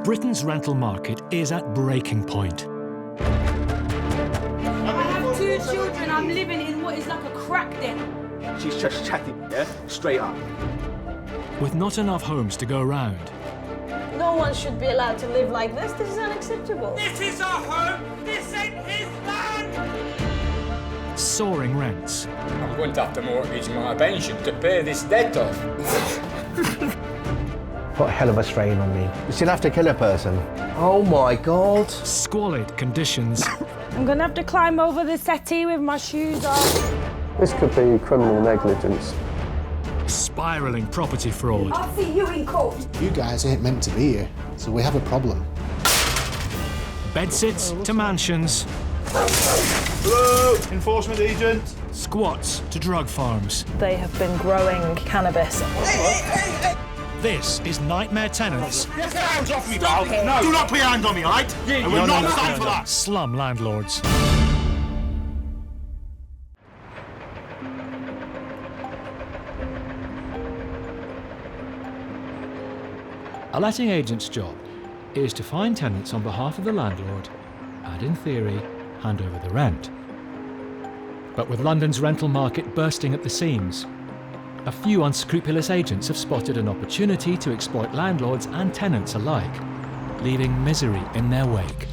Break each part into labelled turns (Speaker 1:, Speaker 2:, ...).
Speaker 1: Britain's rental market is at breaking point.
Speaker 2: I have 2 children. I'm living in what is like a crack den.
Speaker 3: She's just chatting, yeah? Straight up.
Speaker 1: With not enough homes to go round.
Speaker 4: No one should be allowed to live like this. This is unacceptable.
Speaker 5: This is our home. This ain't his land.
Speaker 1: Soaring rents.
Speaker 6: I'm going to have to mortgage my pension to pay this debt off.
Speaker 7: Put a hell of a strain on me. She'll have to kill a person. Oh my God.
Speaker 1: Squalid conditions.
Speaker 2: I'm gonna have to climb over the settee with my shoes off.
Speaker 8: This could be criminal negligence.
Speaker 1: Spiralling property fraud.
Speaker 2: I'll see you in court.
Speaker 9: You guys ain't meant to be here, so we have a problem.
Speaker 1: Bedsits to mansions.
Speaker 3: Hello, enforcement agent.
Speaker 1: Squats to drug farms.
Speaker 4: They have been growing cannabis.
Speaker 1: This is Nightmare Tenants.
Speaker 3: Get your hands off me, pal. No. Do not put your hand on me, all right? I will not stand for that.
Speaker 1: Slum Landlords. A letting agent's job is to find tenants on behalf of the landlord and, in theory, hand over the rent. But with London's rental market bursting at the seams, a few unscrupulous agents have spotted an opportunity to exploit landlords and tenants alike, leaving misery in their wake.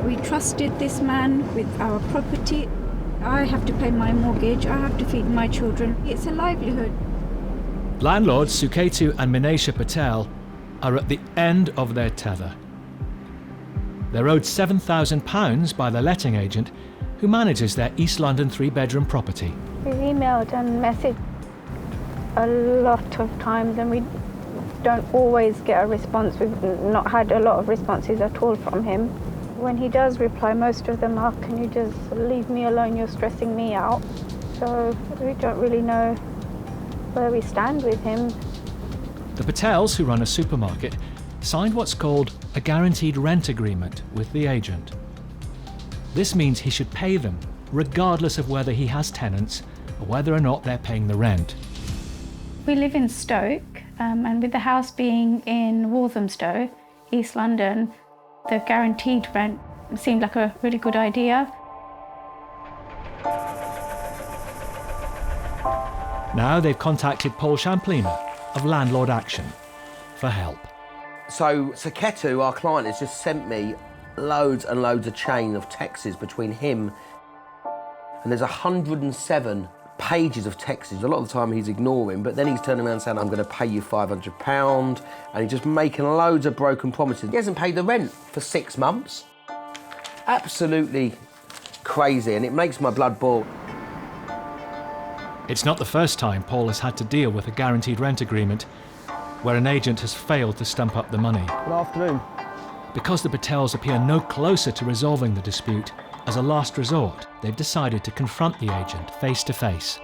Speaker 10: We trusted this man with our property. I have to pay my mortgage, I have to feed my children. It's a livelihood.
Speaker 1: Landlords Suketu and Minesha Patel are at the end of their tether. They're owed £7,000 by the letting agent who manages their East London 3-bedroom property.
Speaker 10: We've emailed and messaged a lot of times and we don't always get a response. We've not had a lot of responses at all from him. When he does reply, most of them are, can you just leave me alone, you're stressing me out. So we don't really know where we stand with him.
Speaker 1: The Patels, who run a supermarket, signed what's called a guaranteed rent agreement with the agent. This means he should pay them, regardless of whether he has tenants or whether or not they're paying the rent.
Speaker 10: We live in Stoke, and with the house being in Walthamstow, East London, the guaranteed rent seemed like a really good idea.
Speaker 1: Now they've contacted Paul Champlina of Landlord Action for help.
Speaker 7: So Suketu, our client, has just sent me loads and loads of chain of texts between him, and there's 107 pages of texts. A lot of the time he's ignoring, but then he's turning around saying, I'm going to pay you £500, and he's just making loads of broken promises. He hasn't paid the rent for 6 months. Absolutely crazy, and it makes my blood boil.
Speaker 1: It's not the first time Paul has had to deal with a guaranteed rent agreement where an agent has failed to stump up the money.
Speaker 7: Good afternoon.
Speaker 1: Because the Patels appear no closer to resolving the dispute, as a last resort, they've decided to confront the agent face to face.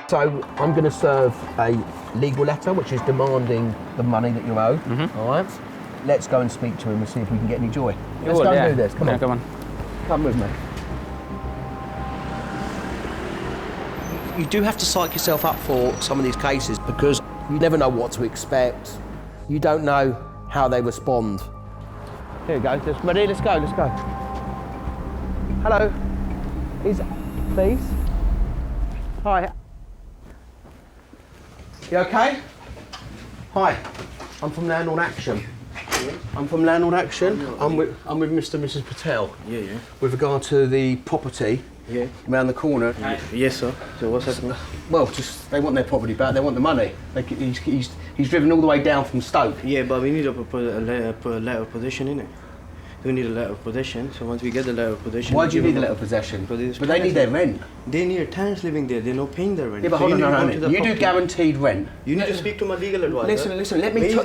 Speaker 7: So I'm going to serve a legal letter which is demanding the money that you owe. All right? Let's go and speak to him and see if we can get any joy. Let's go and do this. Come on.
Speaker 3: Come on.
Speaker 7: Come with me. You do have to psych yourself up for some of these cases because you never know what to expect. You don't know how they respond. Here we go. Ready? Let's go. Let's go. Hello. Please. Hi. You okay? Hi. I'm from Landlord Action. I'm from Landlord Action. I'm with Mr. and Mrs. Patel.
Speaker 8: Yeah.
Speaker 7: With regard to the property.
Speaker 8: Yeah.
Speaker 7: Around the corner.
Speaker 8: Yes, sir. So what's happening?
Speaker 7: Well, just they want their property back. They want the money. He's driven all the way down from Stoke.
Speaker 8: Yeah, but we need to put a letter of possession in it. We need a letter of possession. So once we get the letter of possession.
Speaker 7: Why do you need a letter of possession? But they need their rent.
Speaker 8: They need tenants living there. They're not paying their rent.
Speaker 7: Yeah, but hold on, no. You do guaranteed rent.
Speaker 8: You need to speak to my legal advisor.
Speaker 7: Listen. Let me talk.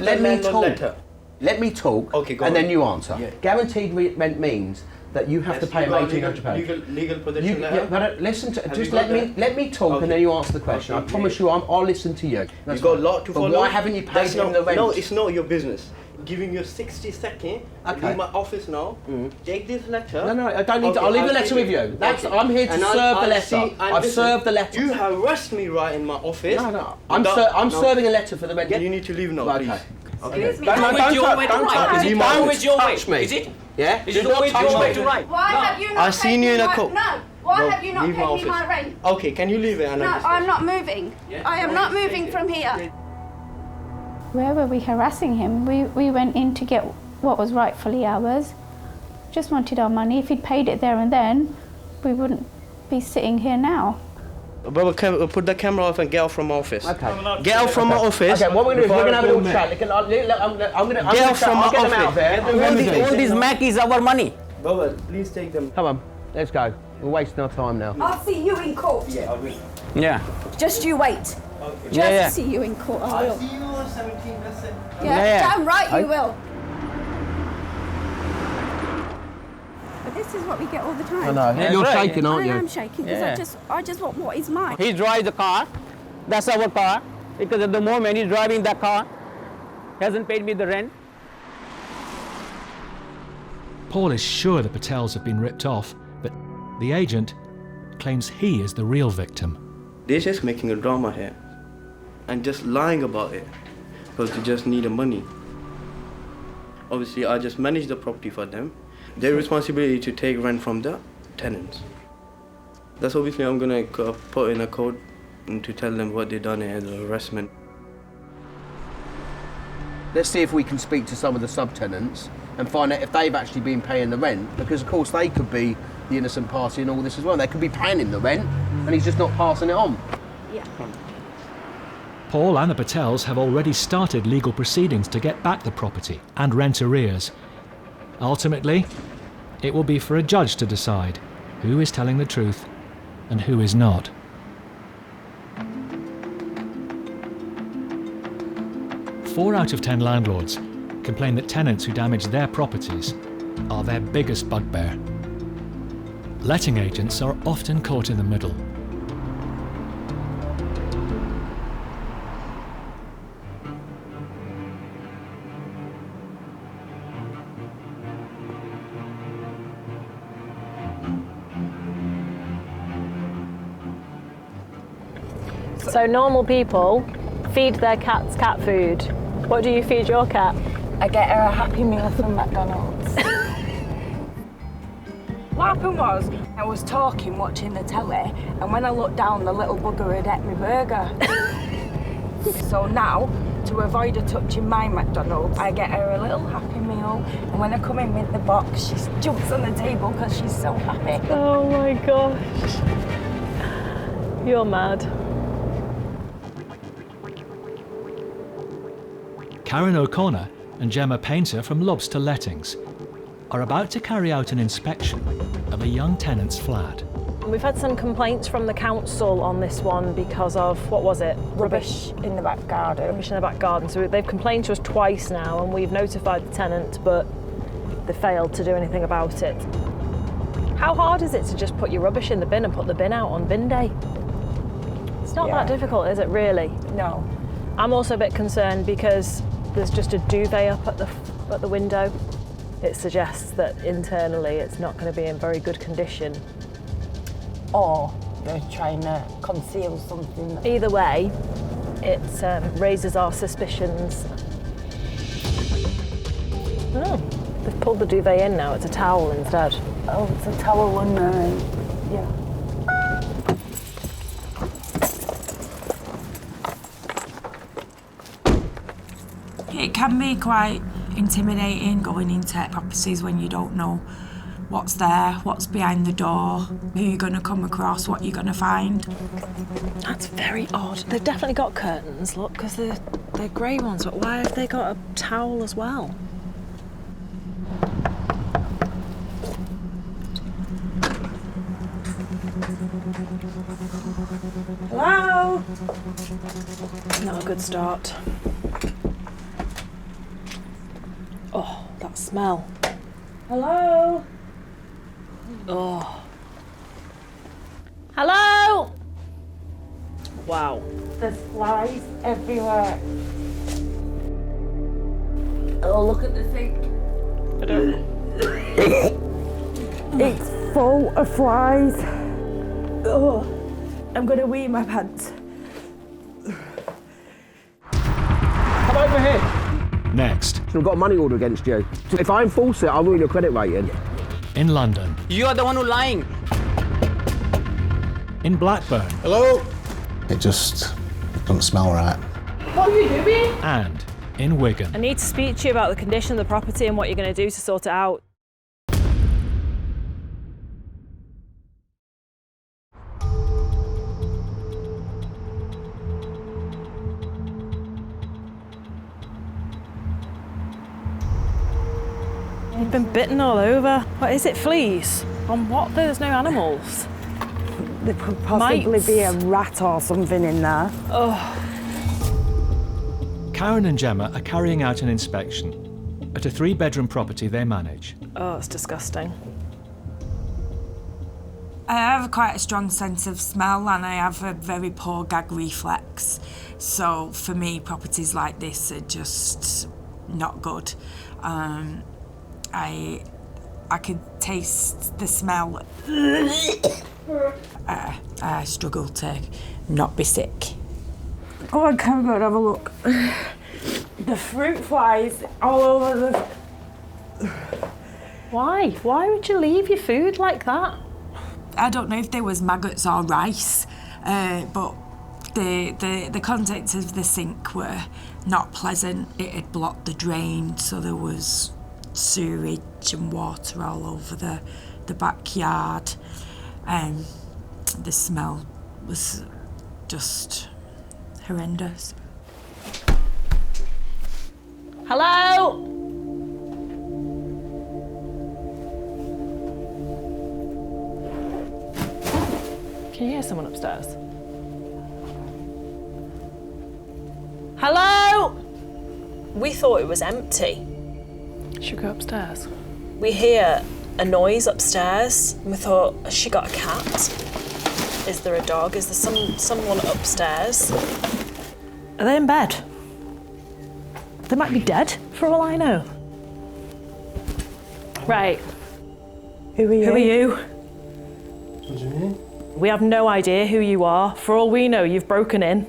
Speaker 7: Let me talk.
Speaker 8: Okay, go
Speaker 7: and
Speaker 8: on.
Speaker 7: then you answer.
Speaker 8: Yeah.
Speaker 7: Guaranteed rent means that you have to pay him £1,800.
Speaker 8: Legal possession letter.
Speaker 7: Yeah, but listen to. Just let me talk, okay. And then you answer the question. Okay, I promise you, I'll listen to you.
Speaker 8: You got a lot to follow.
Speaker 7: But why haven't you paid him the rent?
Speaker 8: No, it's not your business. Giving you 60 seconds.
Speaker 7: Okay.
Speaker 8: Leave my office now. Take this letter.
Speaker 7: No, I don't need to. I'll leave the letter with you. I'm here to serve the letter. I've served the letter.
Speaker 8: You harassed me right in my office.
Speaker 7: No. I'm serving a letter for the rent.
Speaker 8: You need to leave now, please.
Speaker 2: Excuse me.
Speaker 7: Don't touch me.
Speaker 6: Touch me. Is it?
Speaker 7: Yeah?
Speaker 6: Is it always your way to right?
Speaker 2: Why have you not
Speaker 8: I seen you in a court.
Speaker 2: No. Why have you not
Speaker 8: leave
Speaker 2: paid
Speaker 8: my
Speaker 2: me my
Speaker 8: office.
Speaker 2: rent?
Speaker 8: Okay, can you leave it? And
Speaker 2: No, I'm not moving. I am not moving from here.
Speaker 10: Where were we harassing him? We went in to get what was rightfully ours. Just wanted our money. If he'd paid it there and then, we wouldn't be sitting here now.
Speaker 8: Baba, put the camera off and get out from my office.
Speaker 7: Okay.
Speaker 8: Get out from my office.
Speaker 7: Okay, what we're going to do is we're going to have a little chat. I'm going to get out from my office.
Speaker 11: All these Mac is our money.
Speaker 8: Baba, please take them.
Speaker 7: Come on, let's go. We're wasting our time now.
Speaker 2: I'll see you in court.
Speaker 11: Yeah.
Speaker 2: Just you wait.
Speaker 10: Just see you in court, I will.
Speaker 8: See you on 17, that's it.
Speaker 2: Yeah, damn right you will.
Speaker 10: But this is what we get all the time.
Speaker 7: I know.
Speaker 11: Yeah,
Speaker 7: You're
Speaker 11: right.
Speaker 7: shaking, aren't you?
Speaker 10: I am shaking because I just want what is mine.
Speaker 11: He drives the car. That's our car. Because at the moment he's driving that car. Hasn't paid me the rent.
Speaker 1: Paul is sure the Patels have been ripped off, but the agent claims he is the real victim.
Speaker 8: They're just making a drama here. And just lying about it. Because they just need the money. Obviously, I just manage the property for them. Their responsibility to take rent from the tenants. That's obviously I'm gonna put in a code to tell them what they done here, the harassment.
Speaker 7: Let's see if we can speak to some of the subtenants and find out if they've actually been paying the rent, because of course they could be the innocent party in all this as well. They could be paying him the rent and he's just not passing it on.
Speaker 10: Yeah.
Speaker 1: Paul and the Patels have already started legal proceedings to get back the property and rent arrears. Ultimately, it will be for a judge to decide who is telling the truth and who is not. Four out of 10 landlords complain that tenants who damage their properties are their biggest bugbear. Letting agents are often caught in the middle.
Speaker 4: So normal people feed their cats cat food. What do you feed your cat?
Speaker 2: I get her a Happy Meal from McDonald's. What happened was, I was talking, watching the telly, and when I looked down, the little bugger had ate my burger. So now, to avoid her touching my McDonald's, I get her a little Happy Meal, and when I come in with the box, she jumps on the table because she's so happy.
Speaker 4: Oh my gosh. You're mad.
Speaker 1: Karen O'Connor and Gemma Painter from Lobster Lettings are about to carry out an inspection of a young tenant's flat.
Speaker 4: We've had some complaints from the council on this one because of, what was it?
Speaker 2: Rubbish in the back garden.
Speaker 4: Rubbish in the back garden. So they've complained to us twice now and we've notified the tenant, but they failed to do anything about it. How hard is it to just put your rubbish in the bin and put the bin out on bin day? It's not that difficult, is it really?
Speaker 2: No.
Speaker 4: I'm also a bit concerned because there's just a duvet up at the window. It suggests that internally it's not going to be in very good condition.
Speaker 2: Or they're trying to conceal something.
Speaker 4: Either way, it raises our suspicions. Oh, they've pulled the duvet in now. It's a towel instead.
Speaker 2: Oh, it's a towel one, yeah. It can be quite intimidating going into properties when you don't know what's there, what's behind the door, who you're going to come across, what you're going to find.
Speaker 4: That's very odd. They've definitely got curtains, look, because they're grey ones, but why have they got a towel as well?
Speaker 2: Hello?
Speaker 4: Not a good start. Oh, that smell.
Speaker 2: Hello?
Speaker 4: Oh. Hello? Wow.
Speaker 2: There's flies everywhere. Oh, look at the sink.
Speaker 4: I don't.
Speaker 2: It's full of flies. Oh, I'm gonna wee my pants.
Speaker 7: Come over here.
Speaker 1: Next,
Speaker 7: I've got a money order against you. If I enforce it, I'll ruin your credit rating.
Speaker 1: in London,
Speaker 11: You are the one who's lying.
Speaker 1: in Blackburn,
Speaker 9: Hello? It just doesn't smell right.
Speaker 2: What are you doing?
Speaker 1: and in Wigan.
Speaker 4: I need to speak to you about the condition of the property and what you're going to do to sort it out. You've been bitten all over. What is it, fleas? On what? There's no animals.
Speaker 2: There could possibly be a rat or something in there.
Speaker 4: Oh,
Speaker 1: Karen and Gemma are carrying out an inspection at a 3-bedroom property they manage.
Speaker 4: oh, it's disgusting.
Speaker 2: I have quite a strong sense of smell and I have a very poor gag reflex. So for me, properties like this are just not good. I could taste the smell. I struggle to not be sick. Go on, come on, have a look. The fruit flies all over the...
Speaker 4: Why? Why would you leave your food like that?
Speaker 2: I don't know if there was maggots or rice, but the contents of the sink were not pleasant. It had blocked the drain, so there was sewage and water all over the backyard. The smell was just horrendous.
Speaker 4: Hello? Can you hear someone upstairs? Hello? We thought it was empty. Should we go upstairs? We hear a noise upstairs and we thought, has she got a cat? Is there a dog? Is there someone upstairs? Are they in bed? They might be dead, for all I know. Right.
Speaker 2: Who are you?
Speaker 4: Who are you?
Speaker 9: What do you mean?
Speaker 4: We have no idea who you are. For all we know, you've broken in.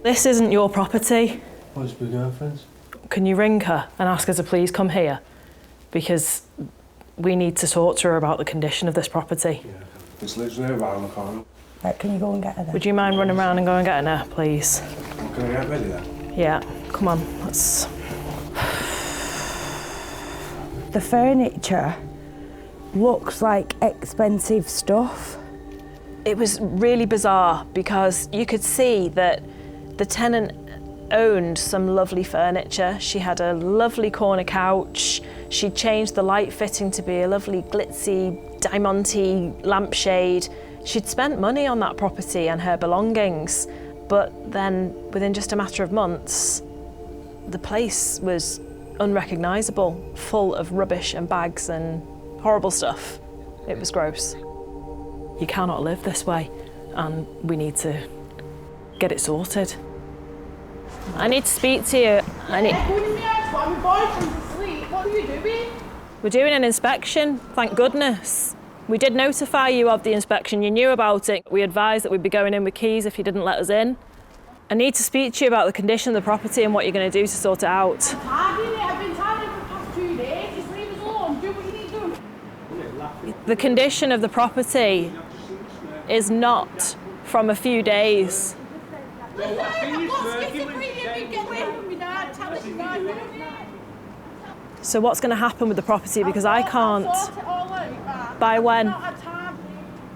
Speaker 4: This isn't your property.
Speaker 9: What's my girlfriend's?
Speaker 4: Can you ring her and ask her to please come here? Because we need to talk to her about the condition of this property.
Speaker 9: Yeah, it's literally around the corner.
Speaker 2: Right, can you go and get her then?
Speaker 4: Would you mind running around and go and getting her, please?
Speaker 9: Can I get ready then?
Speaker 4: Yeah, come on, let's...
Speaker 2: The furniture looks like expensive stuff.
Speaker 4: It was really bizarre because you could see that the tenant owned some lovely furniture. She had a lovely corner couch. She changed the light fitting to be a lovely glitzy, diamante lampshade. She'd spent money on that property and her belongings, but then within just a matter of months, the place was unrecognisable, full of rubbish and bags and horrible stuff. It was gross. You cannot live this way, and we need to get it sorted. I need to speak to you.
Speaker 5: What are you doing?
Speaker 4: We're doing an inspection, thank goodness. We did notify you of the inspection, you knew about it. We advised that we'd be going in with keys if you didn't let us in. I need to speak to you about the condition of the property and what you're going to do to sort it out.
Speaker 5: I've been tidying for the past 2 days. Just leave us alone. Do what you need to do.
Speaker 4: The condition of the property is not from a few days. So what's going to happen with the property? Because I can't. By when?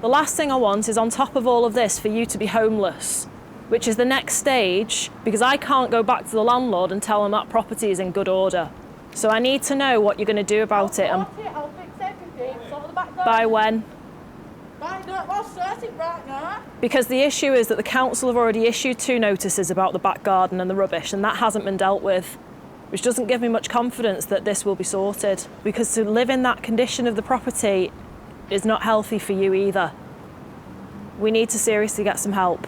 Speaker 4: The last thing I want is on top of all of this for you to be homeless, which is the next stage, because I can't go back to the landlord and tell him that property is in good order. So I need to know what you're going to do about it.
Speaker 5: I'll fix everything. Sort of the back door.
Speaker 4: By when?
Speaker 5: I'll sort it right now.
Speaker 4: Because the issue is that the council have already issued 2 notices about the back garden and the rubbish, and that hasn't been dealt with, which doesn't give me much confidence that this will be sorted. Because to live in that condition of the property is not healthy for you either. We need to seriously get some help.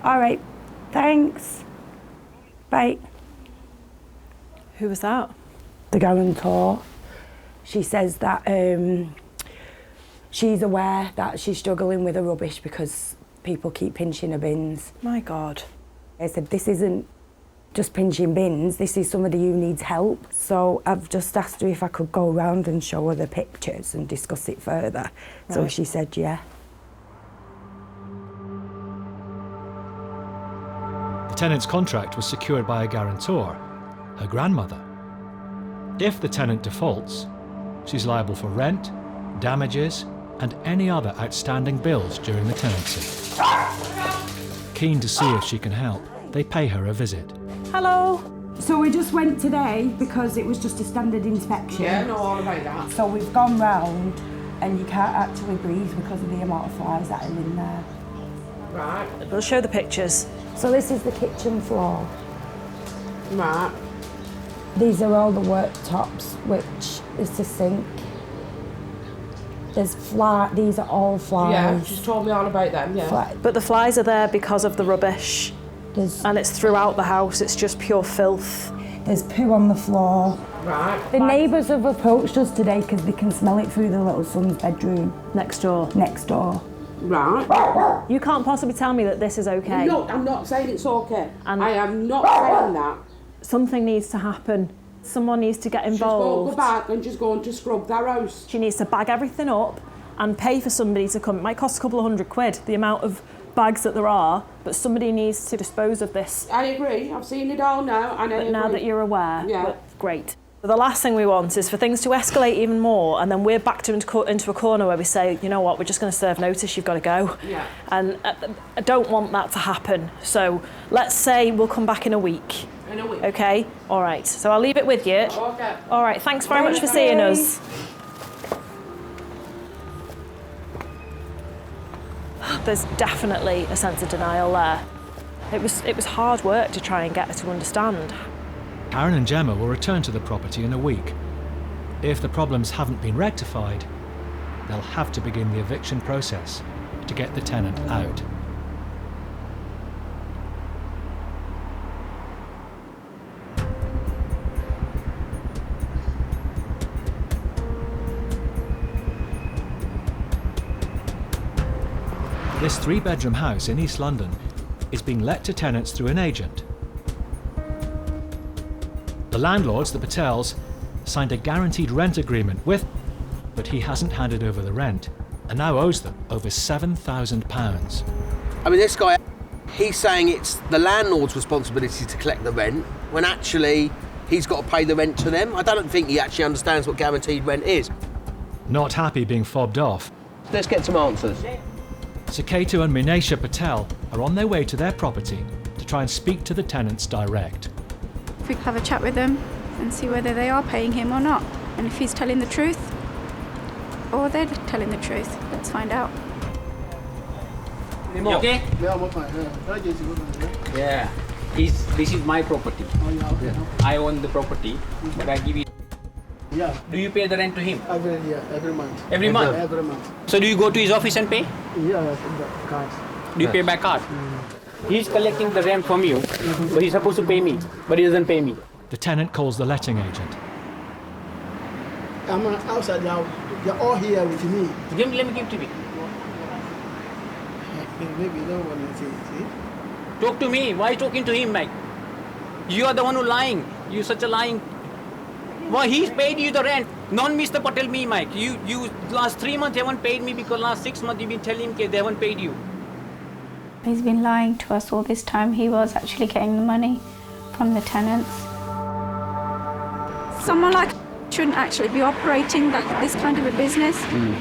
Speaker 2: All right, thanks. Bye.
Speaker 4: Who was that?
Speaker 2: The guarantor. She says that she's aware that she's struggling with her rubbish because people keep pinching her bins.
Speaker 4: My God.
Speaker 2: I said, this isn't just pinching bins, this is somebody who needs help. So I've just asked her if I could go round and show her the pictures and discuss it further. So
Speaker 4: Right.
Speaker 2: she said, yeah.
Speaker 1: The tenant's contract was secured by a guarantor, her grandmother. If the tenant defaults, she's liable for rent, damages, and any other outstanding bills during the tenancy. Keen to see if she can help, they pay her a visit.
Speaker 4: Hello.
Speaker 2: So we just went today because it was just a standard inspection.
Speaker 12: Yeah, no, all about that.
Speaker 2: So we've gone round and you can't actually breathe because of the amount of flies that are in there.
Speaker 12: Right.
Speaker 4: We'll show the pictures.
Speaker 2: So this is the kitchen floor.
Speaker 12: Right.
Speaker 2: These are all the worktops, which is the sink. There's these are all flies.
Speaker 12: Yeah, she's told me all about them, yeah.
Speaker 4: But the flies are there because of the rubbish. And it's throughout the house, it's just pure filth.
Speaker 2: There's poo on the floor.
Speaker 12: Right.
Speaker 2: The neighbours have approached us today because they can smell it through the little son's bedroom.
Speaker 4: Next door.
Speaker 2: Next door.
Speaker 12: Right.
Speaker 4: You can't possibly tell me that this is okay.
Speaker 12: No, I'm not saying it's okay.
Speaker 4: And
Speaker 12: I am not saying that.
Speaker 4: Something needs to happen. Someone needs to get
Speaker 12: She's
Speaker 4: involved.
Speaker 12: going to go back and she's going to scrub their house.
Speaker 4: She needs to bag everything up and pay for somebody to come. It might cost a couple of £100, the amount of bags that there are, but somebody needs to dispose of this.
Speaker 12: I agree. I've seen it all now, and I agree.
Speaker 4: Now that you're aware,
Speaker 12: Yeah.
Speaker 4: Great. The last thing we want is for things to escalate even more, and then we're backed into a corner where we say, you know what, we're just going to serve notice, you've got to go.
Speaker 12: Yeah.
Speaker 4: And I don't want that to happen. So let's say we'll come back in a week.
Speaker 12: In a week.
Speaker 4: Okay? All right. So I'll leave it with you.
Speaker 12: Okay.
Speaker 4: All right. Thanks very much for seeing us. There's definitely a sense of denial there. It was hard work to try and get her to understand.
Speaker 1: Karen and Gemma will return to the property in a week. If the problems haven't been rectified, they'll have to begin the eviction process to get the tenant out. This 3-bedroom house in East London is being let to tenants through an agent. The landlords, the Patels, signed a guaranteed rent agreement with, but he hasn't handed over the rent and now owes them over £7,000.
Speaker 7: I mean, this guy, he's saying it's the landlord's responsibility to collect the rent, when actually he's got to pay the rent to them. I don't think he actually understands what guaranteed rent is.
Speaker 1: Not happy being fobbed off,
Speaker 7: Let's get some answers.
Speaker 1: Saketu and Minesha Patel are on their way to their property to try and speak to the tenants direct.
Speaker 13: If we could have a chat with them and see whether they are paying him or not, and if he's telling the truth or they're telling the truth. Let's find out.
Speaker 11: You okay? Yeah. This is my property. I own the property, but I give you.
Speaker 14: Yeah.
Speaker 11: Do you pay the rent to him?
Speaker 14: Every month.
Speaker 11: Every month?
Speaker 14: Every month.
Speaker 11: So do you go to his office and pay?
Speaker 14: Yeah, the card.
Speaker 11: Do you pay by card? He's collecting the rent from you, but he's supposed to pay me, but he doesn't pay me.
Speaker 1: The tenant calls the letting agent.
Speaker 14: I'm outside now. You're all here with me.
Speaker 11: Let me give to me.
Speaker 14: Maybe you don't want to see.
Speaker 11: Talk to me. Why are you talking to him, Mike? You are the one who lying. You're such a lying. Well, he's paid you the rent. Non Mr. Patel me, Mike. You last 3 months haven't paid me because last 6 months you've been telling him they haven't paid you.
Speaker 10: He's been lying to us all this time. He was actually getting the money from the tenants.
Speaker 13: Someone like shouldn't actually be operating this kind of a business.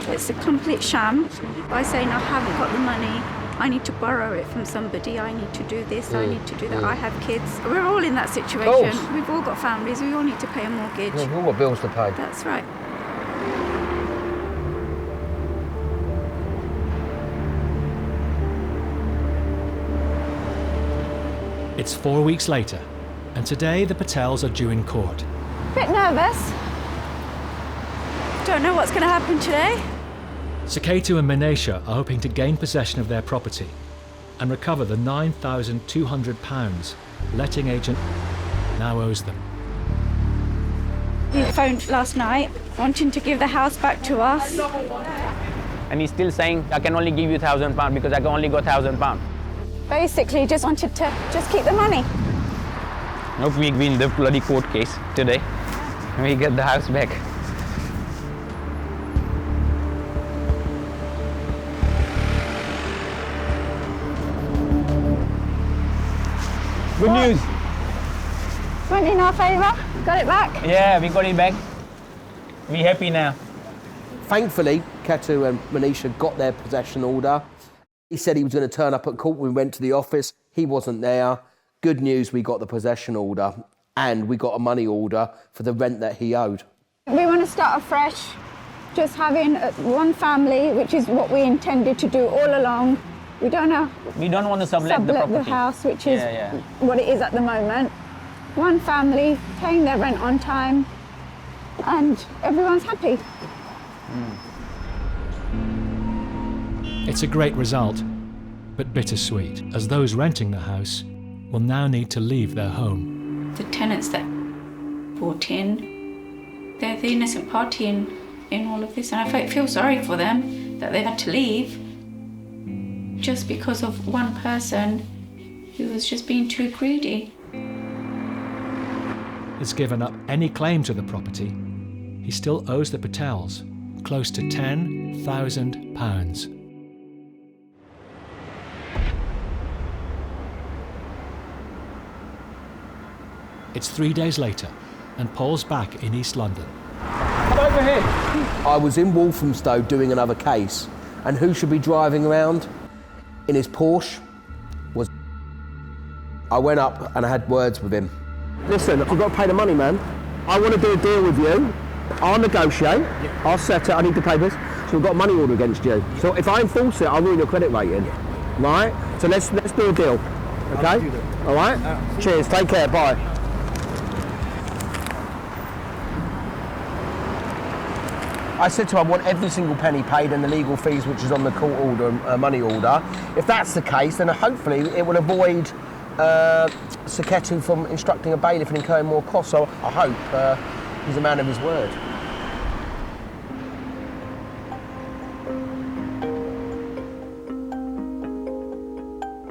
Speaker 13: It's a complete sham. By saying I haven't got the money, I need to borrow it from somebody, I need to do this, I need to do that, I have kids. We're all in that situation. We've all got families, we all need to pay a mortgage.
Speaker 7: We've all got bills to pay.
Speaker 13: That's right.
Speaker 1: It's 4 weeks later, and today the Patels are due in court.
Speaker 10: Bit nervous.
Speaker 13: Don't know what's going to happen today.
Speaker 1: Saketu and Minesha are hoping to gain possession of their property and recover the £9,200 letting agent now owes them.
Speaker 13: He phoned last night wanting to give the house back to us.
Speaker 11: And he's still saying, I can only give you £1,000 because I can only got £1,000.
Speaker 13: Basically, just wanted to just keep the money.
Speaker 11: Hope we win the bloody court case today and we get the house back. Good news.
Speaker 13: Went in our favour, got it back.
Speaker 11: Yeah, we got it back. We happy now.
Speaker 7: Thankfully, Ketu and Manisha got their possession order. He said he was going to turn up at court. We went to the office. He wasn't there. Good news, we got the possession order and we got a money order for the rent that he owed.
Speaker 10: We want to start afresh, just having one family, which is what we intended to do all along. We don't
Speaker 11: want to sublet the property.
Speaker 10: The house, which is what it is at the moment. One family paying their rent on time, and everyone's happy.
Speaker 1: It's a great result, but bittersweet, as those renting the house will now need to leave their home.
Speaker 13: The tenants that bought in, they're the innocent party in all of this, and I feel sorry for them that they've had to leave just because of one person who was just being too greedy.
Speaker 1: Has given up any claim to the property. He still owes the Patels close to £10,000. It's 3 days later, and Paul's back in East London.
Speaker 11: Come over here.
Speaker 7: I was in Walthamstow doing another case, and who should be driving around in his Porsche was... I went up and I had words with him. Listen, I've got to pay the money, man. I want to do a deal with you. I'll negotiate. I'll set it. I need to pay this. So we've got a money order against you. So if I enforce it, I'll ruin your credit rating. Right? So let's do a deal. Okay? All right? Cheers. Take care. Bye. I said to him, I want every single penny paid and the legal fees, which is on the court order, money order. If that's the case, then hopefully it will avoid Saketu from instructing a bailiff and incurring more costs. So I hope he's a man of his word.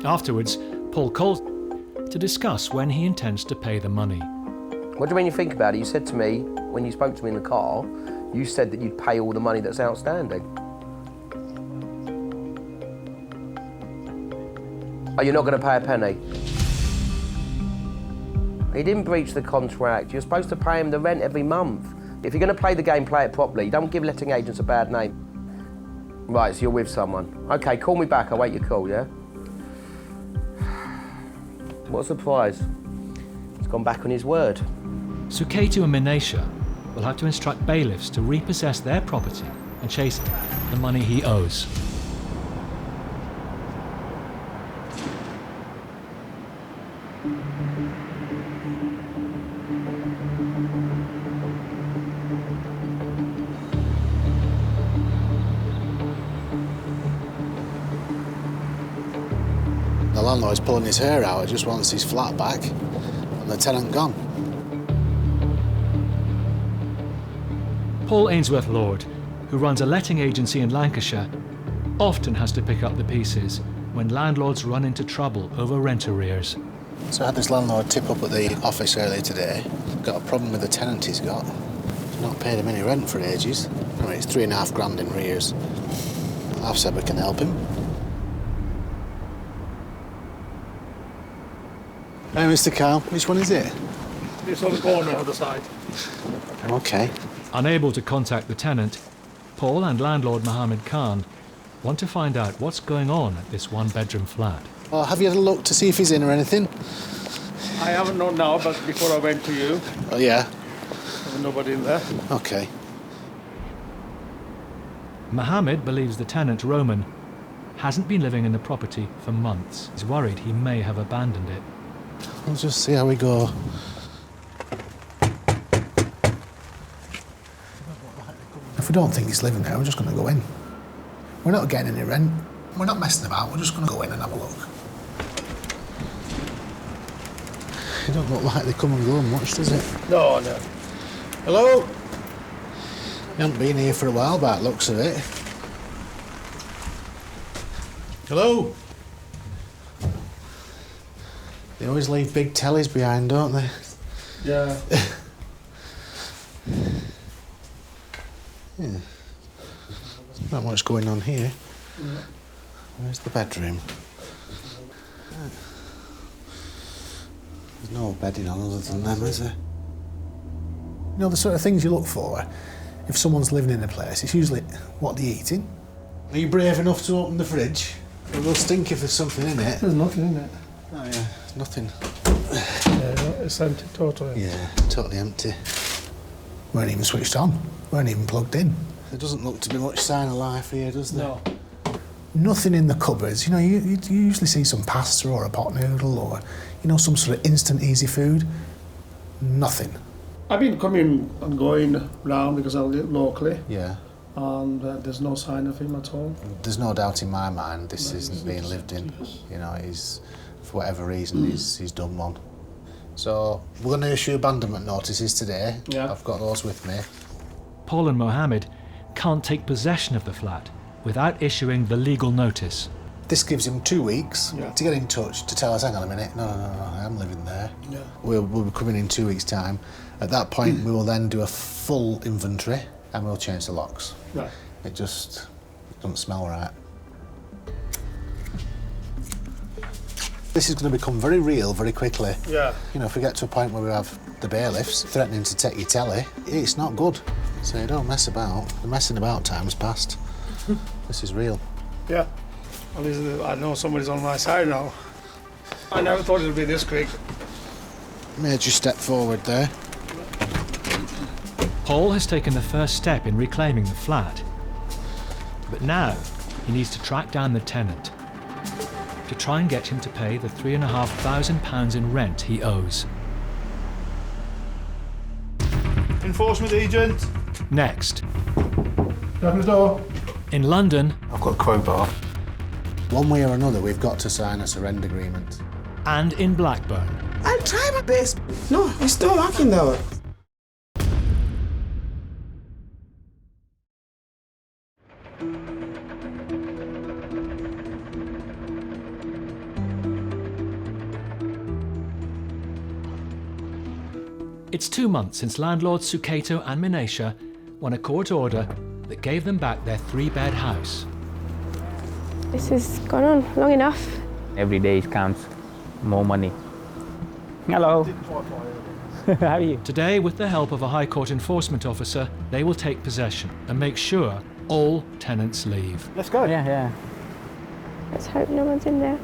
Speaker 1: Afterwards, Paul calls to discuss when he intends to pay the money.
Speaker 7: What do you mean you think about it? You said to me, when you spoke to me in the car, you said that you'd pay all the money that's outstanding. Are you not going to pay a penny? He didn't breach the contract. You're supposed to pay him the rent every month. If you're going to play the game, play it properly. Don't give letting agents a bad name. Right, so you're with someone. OK, call me back. I'll wait your call, yeah? What a surprise. He's gone back on his word.
Speaker 1: Saketu and Manisha will have to instruct bailiffs to repossess their property and chase the money he owes.
Speaker 9: The landlord's pulling his hair out, just wants his flat back, and the tenant gone.
Speaker 1: Paul Ainsworth Lord, who runs a letting agency in Lancashire, often has to pick up the pieces when landlords run into trouble over rent arrears.
Speaker 9: So I had this landlord tip up at the office earlier today. Got a problem with the tenant he's got. He's not paid him any rent for ages. I mean, it's £3,500 in arrears. I've said we can help him. Hey, Mr. Carl, which one is it?
Speaker 3: It's on the corner on the side.
Speaker 9: OK.
Speaker 1: Unable to contact the tenant, Paul and landlord Mohammed Khan want to find out what's going on at this one-bedroom flat.
Speaker 9: Well, have you had a look to see if he's in or anything?
Speaker 3: I haven't known now, but before I went to you.
Speaker 9: Oh, yeah?
Speaker 3: There's nobody in there.
Speaker 9: OK.
Speaker 1: Mohammed believes the tenant, Roman, hasn't been living in the property for months. He's worried he may have abandoned it.
Speaker 9: We'll just see how we go. If we don't think he's living there, we're just going to go in. We're not getting any rent. We're not messing about. We're just going to go in and have a look. It don't look like they come and go much, does it?
Speaker 14: No, no. Hello?
Speaker 9: You haven't been here for a while, by the looks of it.
Speaker 14: Hello?
Speaker 9: They always leave big tellies behind, don't they?
Speaker 14: Yeah.
Speaker 9: Yeah. There's not much going on here.
Speaker 14: Yeah.
Speaker 9: Where's the bedroom? There's no bedding on other than them, is there? You know, the sort of things you look for if someone's living in a place, it's usually what they're eating. Are you brave enough to open the fridge? It will stink if there's something in it.
Speaker 14: There's nothing in it.
Speaker 9: Oh, yeah, there's nothing.
Speaker 14: Yeah, it's empty, totally.
Speaker 9: Yeah, totally empty. Weren't even switched on. Weren't even plugged in. There doesn't look to be much sign of life here, does there?
Speaker 14: No.
Speaker 9: Nothing in the cupboards. You know, you usually see some pasta or a pot noodle or, you know, some sort of instant easy food. Nothing.
Speaker 14: I've been coming and going round because I live locally.
Speaker 9: Yeah.
Speaker 14: And there's no sign of him at all.
Speaker 9: There's no doubt in my mind this isn't being lived in. You know, he's, for whatever reason, he's done one. So, we're going to issue abandonment notices today.
Speaker 14: Yeah.
Speaker 9: I've got those with me.
Speaker 1: Paul and Mohammed can't take possession of the flat without issuing the legal notice.
Speaker 9: This gives him 2 weeks to get in touch, to tell us, hang on a minute, no, I am living there.
Speaker 14: Yeah.
Speaker 9: We'll be coming in 2 weeks' time. At that point, we will then do a full inventory and we'll change the locks.
Speaker 14: Right.
Speaker 9: It doesn't smell right. This is going to become very real very quickly.
Speaker 14: Yeah.
Speaker 9: You know, if we get to a point where we have the bailiffs threatening to take your telly, it's not good. So you don't mess about. The messing about time's past. This is real.
Speaker 14: Yeah. At least I know somebody's on my side now. I never thought it would be this quick.
Speaker 9: Made you step forward there.
Speaker 1: Paul has taken the first step in reclaiming the flat. But now he needs to track down the tenant to try and get him to pay the £3,500 in rent he owes.
Speaker 3: Enforcement agent.
Speaker 1: Next.
Speaker 14: Open the door.
Speaker 1: In London.
Speaker 9: I've got a crowbar. One way or another, we've got to sign a surrender agreement.
Speaker 1: And in Blackburn.
Speaker 15: I'll try my best. No, it's not working though.
Speaker 1: It's 2 months since landlords Suketo and Minasha won a court order that gave them back their 3-bed house.
Speaker 10: This has gone on long enough.
Speaker 11: Every day it counts. More money. Hello. How are you?
Speaker 1: Today, with the help of a High Court enforcement officer, they will take possession and make sure all tenants leave.
Speaker 11: Let's go. Yeah.
Speaker 10: Let's hope no one's in there.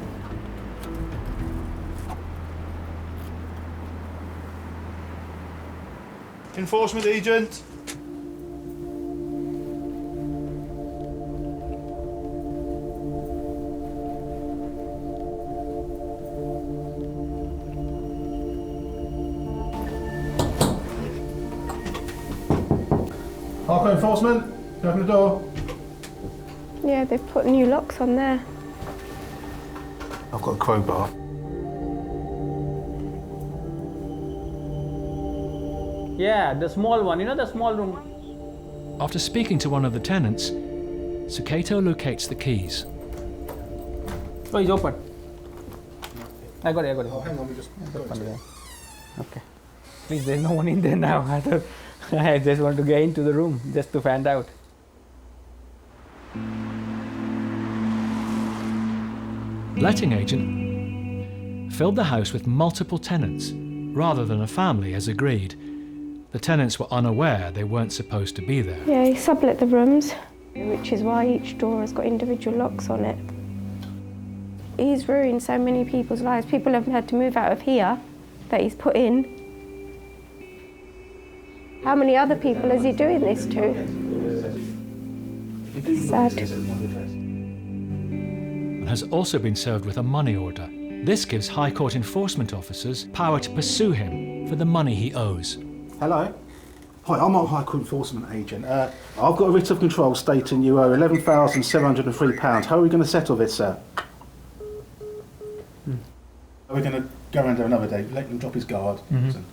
Speaker 3: Enforcement agent.
Speaker 14: Hardcore enforcement. Open the door.
Speaker 10: Yeah, they've put new locks on there.
Speaker 9: I've got a crowbar.
Speaker 11: Yeah, the small one, you know, the small room.
Speaker 1: After speaking to one of the tenants, Suketo locates the keys.
Speaker 11: Oh, it's open. I got it.
Speaker 14: Oh, hang on, we just
Speaker 11: Okay. Please, there's no one in there now. I just want to get into the room just to find out.
Speaker 1: Letting agent filled the house with multiple tenants rather than a family as agreed. The tenants were unaware they weren't supposed to be there.
Speaker 10: Yeah, he sublet the rooms, which is why each door has got individual locks on it. He's ruined so many people's lives. People have had to move out of here that he's put in. How many other people is he doing this to? Sad.
Speaker 1: And has also been served with a money order. This gives High Court enforcement officers power to pursue him for the money he owes.
Speaker 16: Hello. Hi, I'm a High Court enforcement agent. I've got a writ of control stating you owe £11,703. How are we going to settle this, sir? Are we going to go around there another day, let him drop his guard,
Speaker 11: Mhm.
Speaker 16: and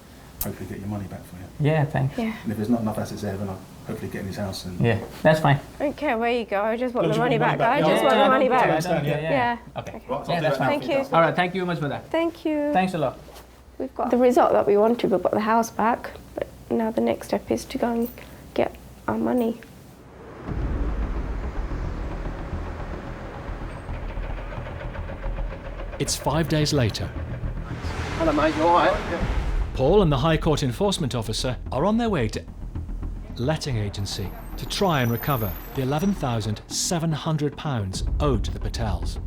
Speaker 16: hopefully get your money back for you.
Speaker 11: Yeah, thanks.
Speaker 10: Yeah.
Speaker 16: And if there's not enough assets there, then I'll hopefully get in his house. And
Speaker 11: Yeah, that's fine.
Speaker 10: I don't care where you go, I just want
Speaker 16: No,
Speaker 10: the
Speaker 16: you
Speaker 10: money
Speaker 16: want
Speaker 10: back.
Speaker 16: the money
Speaker 10: I
Speaker 16: back.
Speaker 10: just
Speaker 16: Yeah,
Speaker 10: want the money
Speaker 11: I
Speaker 10: back.
Speaker 11: understand, yeah.
Speaker 10: Yeah.
Speaker 11: Okay.
Speaker 16: Right, so I'll
Speaker 11: Yeah,
Speaker 16: do
Speaker 11: that's
Speaker 16: that now
Speaker 11: fine.
Speaker 10: Thank you.
Speaker 11: All right, thank you very much for that.
Speaker 10: Thank you.
Speaker 11: Thanks a lot.
Speaker 10: We've got the result that we wanted. We've got the house back, but now the next step is to go and get our money.
Speaker 1: It's 5 days later.
Speaker 7: Hello, mate. You all right?
Speaker 1: Paul and the High Court enforcement officer are on their way to letting agency to try and recover the £11,700 owed to the Patels.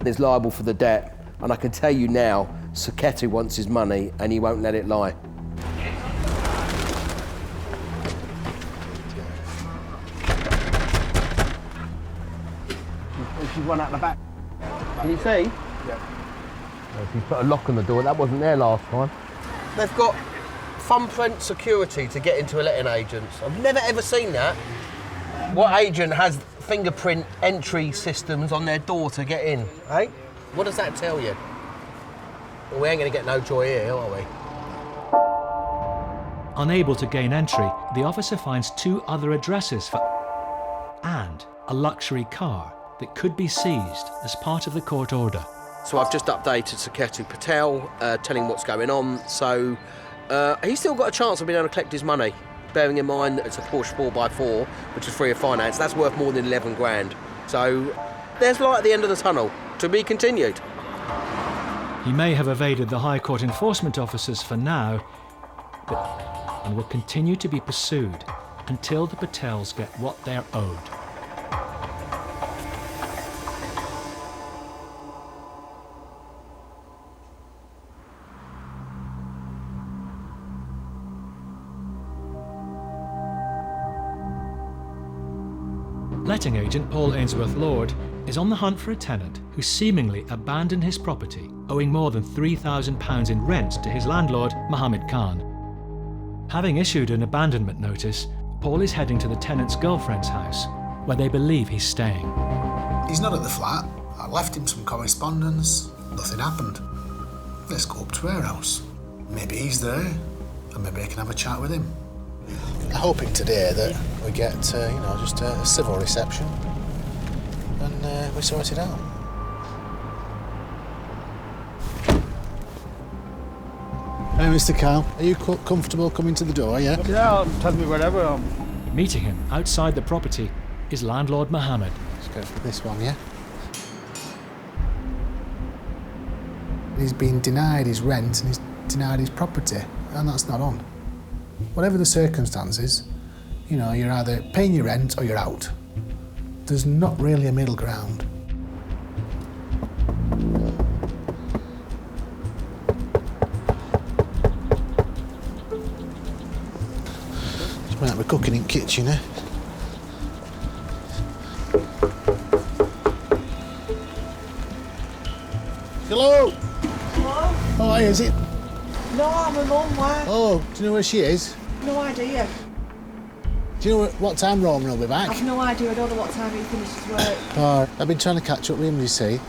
Speaker 7: He's liable for the debt, and I can tell you now, Saketu wants his money, and he won't let it lie. She's run out the back. Can you see?
Speaker 16: Yeah.
Speaker 7: She's put a lock on the door. That wasn't there last time. They've got thumbprint security to get into a letting agents. I've never ever seen that. What agent has fingerprint entry systems on their door to get in, eh? What does that tell you? Well, we ain't going to get no joy here, are we?
Speaker 1: Unable to gain entry, the officer finds 2 other addresses for and a luxury car that could be seized as part of the court order.
Speaker 7: So I've just updated Saketu Patel, telling him what's going on. So he's still got a chance of being able to collect his money, bearing in mind that it's a Porsche 4x4, which is free of finance. That's worth more than 11 grand. So there's light at the end of the tunnel. To be continued.
Speaker 1: He may have evaded the High Court enforcement officers for now, and will continue to be pursued until the Patels get what they're owed. Letting agent Paul Ainsworth-Lord is on the hunt for a tenant who seemingly abandoned his property, owing more than £3,000 in rent to his landlord, Mohammed Khan. Having issued an abandonment notice, Paul is heading to the tenant's girlfriend's house, where they believe he's staying.
Speaker 9: He's not at the flat. I left him some correspondence. Nothing happened. Let's go up to her house. Maybe he's there, and maybe I can have a chat with him. I'm hoping today that we get, just a civil reception and we sort it out. Hey, Mr. Kyle, are you comfortable coming to the door, yeah?
Speaker 14: Yeah, tell me wherever.
Speaker 1: Meeting him outside the property is landlord Mohammed.
Speaker 9: Let's go for this one, yeah? He's been denied his rent and he's denied his property, and that's not on. Whatever the circumstances, you're either paying your rent or you're out. There's not really a middle ground. Just might be cooking in kitchen, eh? Hello?
Speaker 17: Hello?
Speaker 9: Oh, hi, is it?
Speaker 17: No, I'm alone. Why?
Speaker 9: Oh, do you know where she is?
Speaker 17: No idea.
Speaker 9: Do you know what time Roman will be back?
Speaker 17: I've no idea. I don't know what time he finishes work.
Speaker 9: Oh, I've been trying to catch up with him, you see,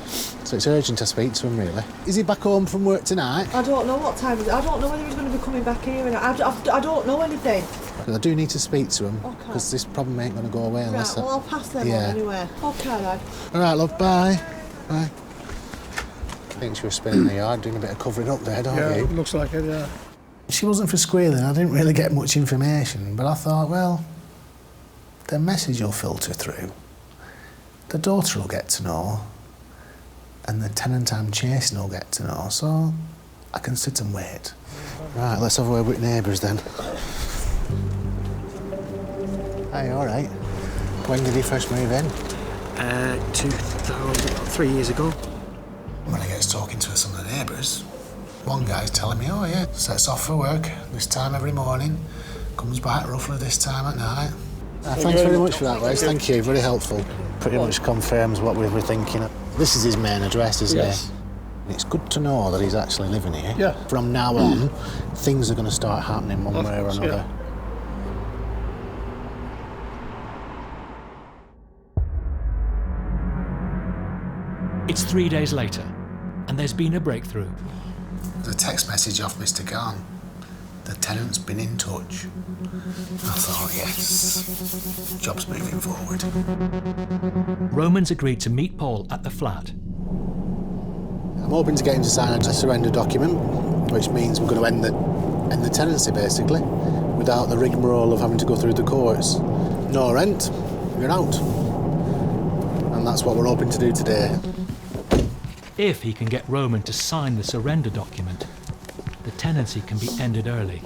Speaker 9: so it's urgent I speak to him, really. Is he back home from work tonight?
Speaker 17: I don't know what time it is. I don't know whether he's going to be coming back here. I don't know anything.
Speaker 9: Because I do need to speak to him,
Speaker 17: Okay.
Speaker 9: because this problem ain't going to go away
Speaker 17: Right,
Speaker 9: unless
Speaker 17: well, I'll pass them on anyway. Okay, then.
Speaker 9: All right, love, bye. Bye. I think she was spinning the yard, doing a bit of covering up there, don't you?
Speaker 14: Yeah, it looks like it, yeah.
Speaker 9: She wasn't for squealing. I didn't really get much information, but I thought, well, the message will filter through. The daughter will get to know, and the tenant I'm chasing will get to know, so I can sit and wait. Right, let's have a word with neighbours then. Hey, all right. When did he first move in?
Speaker 15: 3 years ago.
Speaker 9: When I get talking to some of the neighbours, one guy's telling me, oh yeah, sets off for work this time every morning, comes back roughly this time at night. Thanks very much for that, Wes. Thank you, very helpful. Pretty much confirms what we were thinking. This is his main address, isn't it? It's good to know that he's actually living here.
Speaker 14: Yeah.
Speaker 9: From now on, things are going to start happening one way or another.
Speaker 1: It's 3 days later, and there's been a breakthrough.
Speaker 9: The text message off Mr. Khan. The tenant's been in touch. I thought, yes, job's moving forward.
Speaker 1: Roman's agreed to meet Paul at the flat.
Speaker 9: I'm hoping to get him to sign a surrender document, which means we're going to end the tenancy, basically, without the rigmarole of having to go through the courts. No rent, you're out. And that's what we're hoping to do today.
Speaker 1: If he can get Roman to sign the surrender document, the tenancy can be ended early.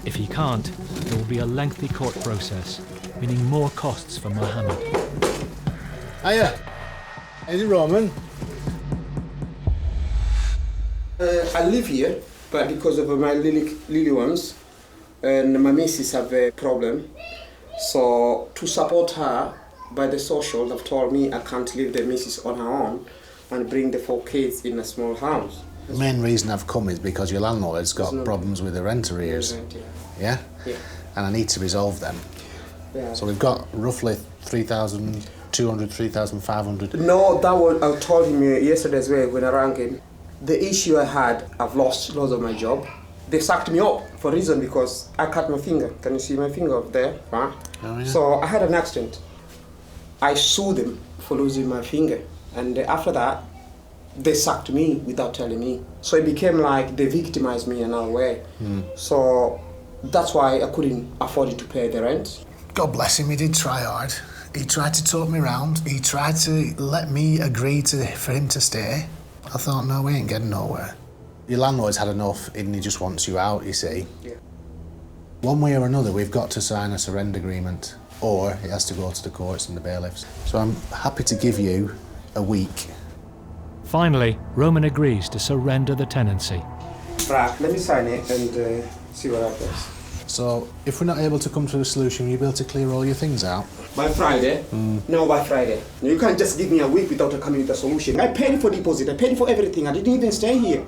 Speaker 1: If he can't, there will be a lengthy court process, meaning more costs for Mohammed.
Speaker 9: Hiya. Is it Roman?
Speaker 15: I live here, but because of my little ones, and my missus have a problem. So to support her, by the social, they've told me I can't leave the missus on her own and bring the 4 kids in a small house.
Speaker 9: The main reason I've come is because your landlord's got problems with the rent arrears. Yeah?
Speaker 15: Yeah.
Speaker 9: And I need to resolve them.
Speaker 15: Yeah.
Speaker 9: So we've got roughly 3,200, 3,500.
Speaker 15: No, that was, I told him yesterday as well when I rang him. The issue I had, I've lost lots of my job. They sacked me up for a reason because I cut my finger. Can you see my finger up there? Huh?
Speaker 9: Oh, yeah.
Speaker 15: So I had an accident. I sued them for losing my finger. And after that, they sacked me without telling me. So it became like they victimized me in a way. So that's why I couldn't afford to pay the rent.
Speaker 9: God bless him, he did try hard. He tried to talk me round. He tried to let me agree for him to stay. I thought, no, we ain't getting nowhere. Your landlord's had enough and he just wants you out, you see.
Speaker 15: Yeah.
Speaker 9: One way or another, we've got to sign a surrender agreement, or it has to go to the courts and the bailiffs. So I'm happy to give you a week.
Speaker 1: Finally, Roman agrees to surrender the tenancy.
Speaker 15: Right, let me sign it and see what happens.
Speaker 9: So, if we're not able to come to a solution, you'll be able to clear all your things out?
Speaker 15: By Friday? No, by Friday. You can't just give me a week without coming with a solution. I paid for deposit, I paid for everything, I didn't even stay here.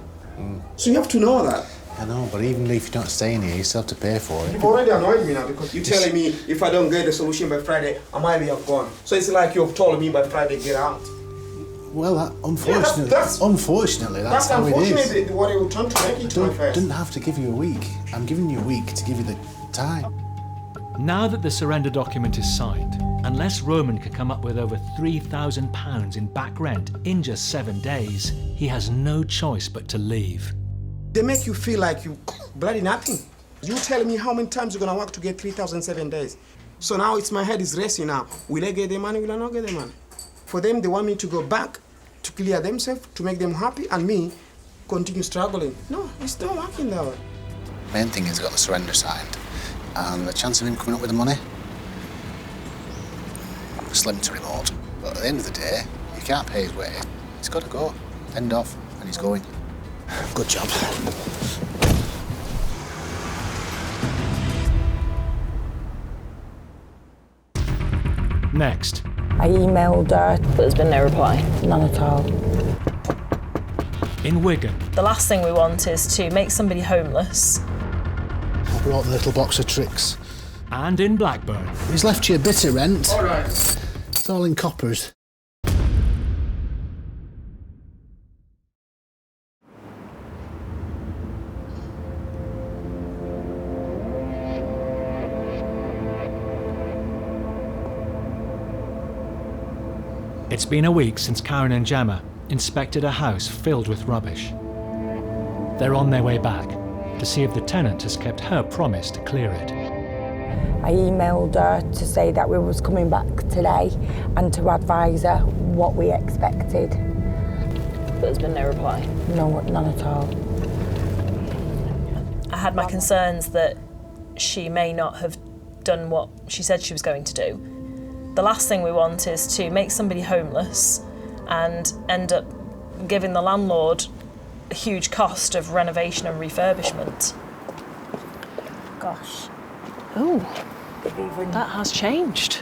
Speaker 15: So you have to know that.
Speaker 9: I know, but even if you're not staying here, you still have to pay for it.
Speaker 15: You've already annoyed me now because you're telling me if I don't get the solution by Friday, I might be have gone. So it's like you've told me by Friday, get out.
Speaker 9: Well, unfortunately, unfortunately, that's how it is.
Speaker 15: Unfortunately, what you were trying to make it to my face.
Speaker 9: I didn't have to give you a week. I'm giving you a week to give you the time.
Speaker 1: Now that the surrender document is signed, unless Roman can come up with over £3,000 in back rent in just 7 days, he has no choice but to leave.
Speaker 15: They make you feel like you bloody nothing. You telling me how many times you're gonna work to get 3,000 7 days. So now it's my head is racing now. Will I get the money, will I not get the money? For them, they want me to go back to clear themselves, to make them happy, and me continue struggling. No, it's not working that way.
Speaker 9: Main thing is, got the surrender signed, and the chance of him coming up with the money, slim to remote. But at the end of the day, you can't pay his way. He's got to go. End off, and he's going. Good job.
Speaker 1: Next.
Speaker 2: I emailed her,
Speaker 4: but there's been no reply.
Speaker 2: None at all.
Speaker 1: In Wigan.
Speaker 4: The last thing we want is to make somebody homeless.
Speaker 9: I brought a little box of tricks.
Speaker 1: And in Blackburn.
Speaker 9: He's left you a bit of rent.
Speaker 15: All right.
Speaker 9: It's all in coppers.
Speaker 1: It's been a week since Karen and Gemma inspected a house filled with rubbish. They're on their way back to see if the tenant has kept her promise to clear it.
Speaker 2: I emailed her to say that we was coming back today and to advise her what we expected.
Speaker 4: But there's been no reply?
Speaker 2: No, none at all.
Speaker 4: I had my concerns that she may not have done what she said she was going to do. The last thing we want is to make somebody homeless and end up giving the landlord a huge cost of renovation and refurbishment.
Speaker 2: Gosh.
Speaker 4: Oh, that has changed.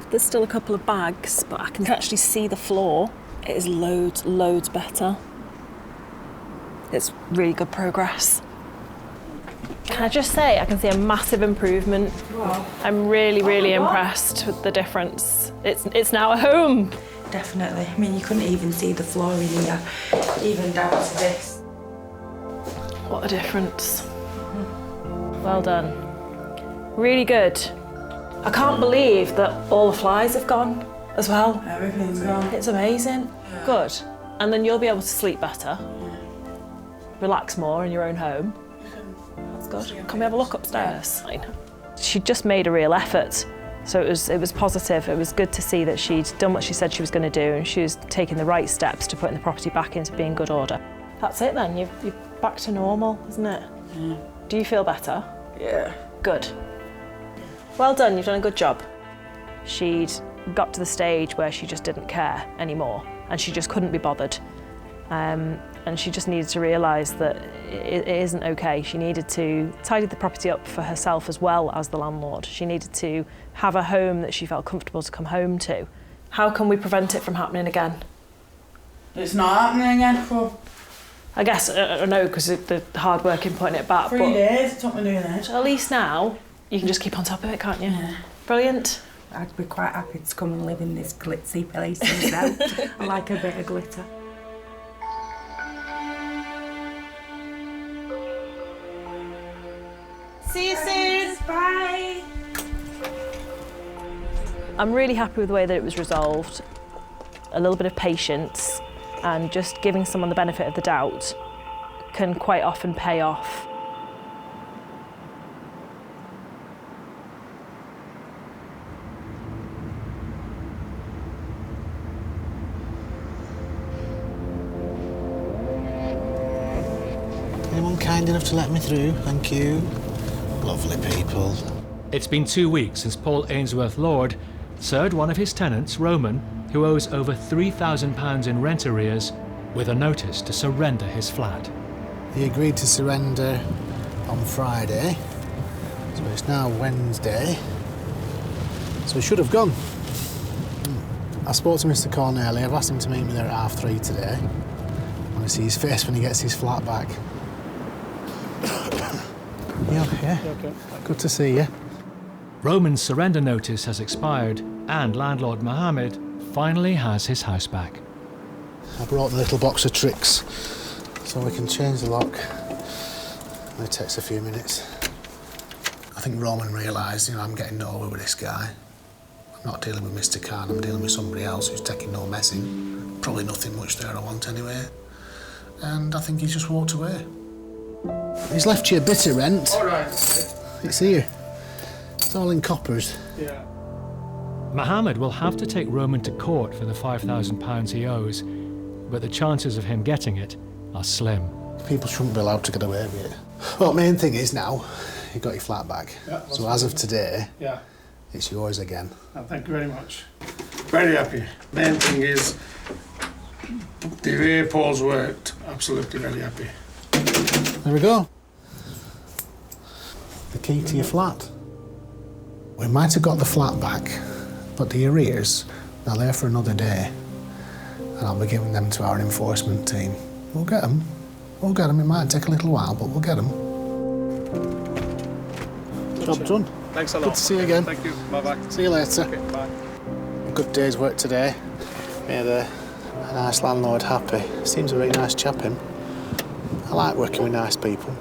Speaker 4: There's still a couple of bags, but I can actually see the floor. It is loads better. It's really good progress. Can I just say, I can see a massive improvement. I'm really impressed with the difference. It's now a home.
Speaker 2: Definitely. I mean, you couldn't even see the floor in here, even down to this.
Speaker 4: What a difference. Well done. Really good. I can't believe that all the flies have gone as well.
Speaker 2: Everything's gone.
Speaker 4: It's amazing. Yeah. Good. And then you'll be able to sleep better, relax more in your own home. That's good. Can we have a look upstairs? Fine. She just made a real effort. So it was positive. It was good to see that she'd done what she said she was going to do, and she was taking the right steps to putting the property back into being good order. That's it then. You're back to normal, isn't it?
Speaker 2: Yeah.
Speaker 4: Do you feel better?
Speaker 2: Yeah.
Speaker 4: Good. Well done. You've done a good job. She'd got to the stage where she just didn't care anymore, and she just couldn't be bothered. And she just needed to realise that it isn't okay. She needed to tidy the property up for herself as well as the landlord. She needed to have a home that she felt comfortable to come home to. How can we prevent it from happening again?
Speaker 2: It's not happening again.
Speaker 4: I guess, I know, because the hard work in putting it back.
Speaker 2: 3 days it took me doing it.
Speaker 4: At least now, you can just keep on top of it, can't you? Yeah. Brilliant.
Speaker 2: I'd be quite happy to come and live in this glitzy place myself. I like a bit of glitter. See you soon. Bye.
Speaker 4: I'm really happy with the way that it was resolved. A little bit of patience and just giving someone the benefit of the doubt can quite often pay off.
Speaker 9: Anyone kind enough to let me through? Thank you. Lovely people.
Speaker 1: It's been 2 weeks since Paul Ainsworth Lord served one of his tenants, Roman, who owes over £3,000 in rent arrears, with a notice to surrender his flat.
Speaker 9: He agreed to surrender on Friday, so it's now Wednesday, so he should have gone. I spoke to Mr. Corneli. I've asked him to meet me there at 3:30 today. I want to see his face when he gets his flat back. You okay?
Speaker 14: Okay.
Speaker 9: Good to see you.
Speaker 1: Roman's surrender notice has expired, and landlord Mohammed finally has his house back.
Speaker 9: I brought the little box of tricks so we can change the lock. It takes a few minutes. I think Roman realised, I'm getting nowhere with this guy. I'm not dealing with Mr. Khan, I'm dealing with somebody else who's taking no messing. Probably nothing much there I want anyway. And I think he's just walked away. He's left you a bit of rent.
Speaker 14: All right.
Speaker 9: It's here. It's all in coppers.
Speaker 14: Yeah.
Speaker 1: Mohammed will have to take Roman to court for the £5,000 he owes, but the chances of him getting it are slim.
Speaker 9: People shouldn't be allowed to get away with it. Well, the main thing is now, you got your flat back.
Speaker 14: Yeah,
Speaker 9: so as of today,
Speaker 14: yeah,
Speaker 9: it's yours again.
Speaker 14: Thank you very much. Very happy. Main thing is the way Paul's worked. Absolutely very happy.
Speaker 9: There we go. The key to your flat. We might have got the flat back, but the arrears, they're there for another day. And I'll be giving them to our enforcement team. We'll get them. We'll get them. It might take a little while, but we'll get them. Job done.
Speaker 14: Thanks a lot.
Speaker 9: Good to see you again.
Speaker 14: Thank you. Bye-bye.
Speaker 9: See you later.
Speaker 14: Okay, bye.
Speaker 9: A good day's work today. Made a nice landlord happy. Seems a really nice chap, him. I like working with nice people.